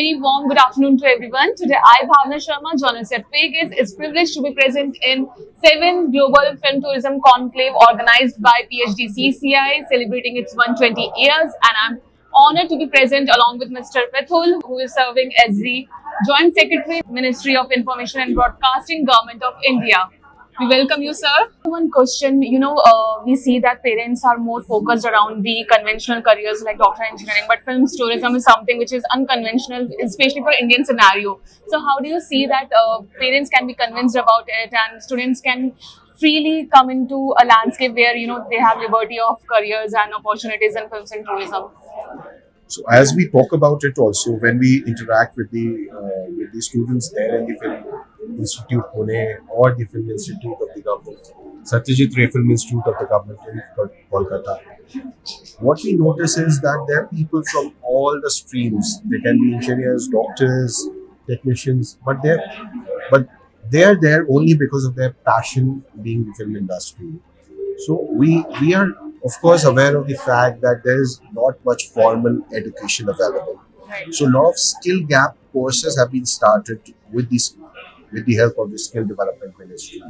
very warm good afternoon to everyone. Today, I, Bhavna Sharma, journalist at Vegas, is privileged to be present in 7th Global Film Tourism Conclave organized by PhD CCI, celebrating its 120 years. And I'm honored to be present along with Mr. Pethul, who is serving as the Joint Secretary, Ministry of Information and Broadcasting, Government of India. We welcome you, sir. One question, we see that parents are more focused around the conventional careers like doctor engineering, but films tourism is something which is unconventional, especially for Indian scenario. So how do you see that parents can be convinced about it and students can freely come into a landscape where, they have liberty of careers and opportunities in films and tourism? So as we talk about it also, when we interact with the students there in the Film Institute Pune or the Film Institute of the government, Satyajit Ray Film Institute of the government in Kolkata, what we notice is that there are people from all the streams. They can be engineers, doctors, technicians, but they're there only because of their passion being the film industry. So we are of course aware of the fact that there is not much formal education available. Right. So a lot of skill gap courses have been started with the help of the Skill Development Ministry.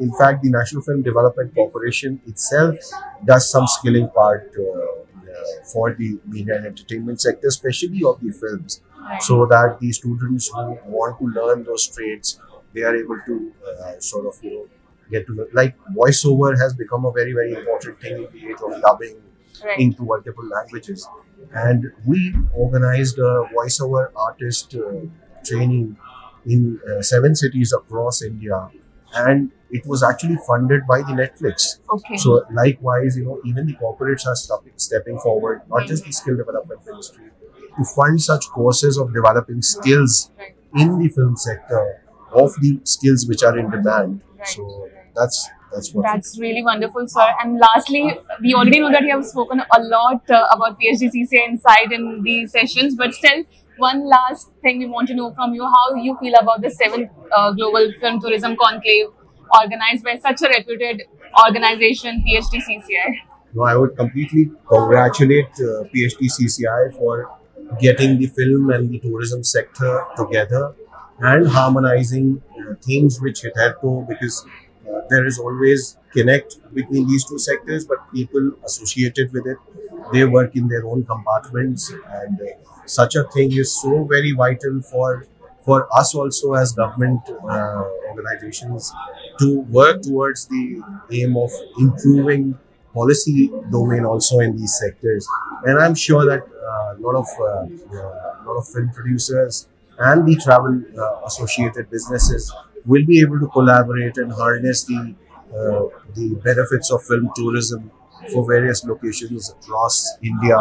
In fact, the National Film Development Corporation itself does some skilling part for the media and entertainment sector, especially of the films, so that the students who want to learn those trades, they are able to get to learn. Like voiceover has become a very, very important thing in the age of dubbing Right. into multiple languages. And we organized a voiceover artist training in 7 cities across India. And it was actually funded by the Netflix. Okay. So likewise, even the corporates are stepping forward, not just the skill development ministry, to fund such courses of developing skills Right. in the film sector of the skills which are in demand. Right. So that's what. That's really wonderful, sir. And lastly, we already know that you have spoken a lot about PhD CCA inside in the sessions, but still, one last thing we want to know from you: how you feel about the 7th Global Film Tourism Conclave organized by such a reputed organization, PhD CCI. No, I would completely congratulate PhD CCI for getting the film and the tourism sector together and harmonizing things which hitherto, because there is always connect between these two sectors, but people associated with it, they work in their own compartments, and such a thing is so very vital for us also as government organizations to work towards the aim of improving policy domain also in these sectors. And I'm sure that a lot of film producers and the travel associated businesses will be able to collaborate and harness the benefits of film tourism for various locations across India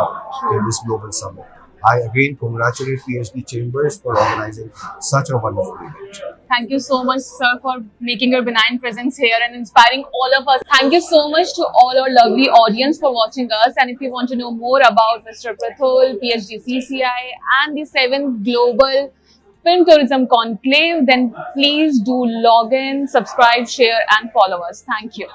in this global summit. I again congratulate PhD Chambers for organizing such a wonderful event. Thank you so much, sir, for making your benign presence here and inspiring all of us. Thank you so much to all our lovely audience for watching us. And if you want to know more about Mr. Prathul, PhD CCI, and the 7th Global Film Tourism Conclave, then please do log in, subscribe, share, and follow us. Thank you.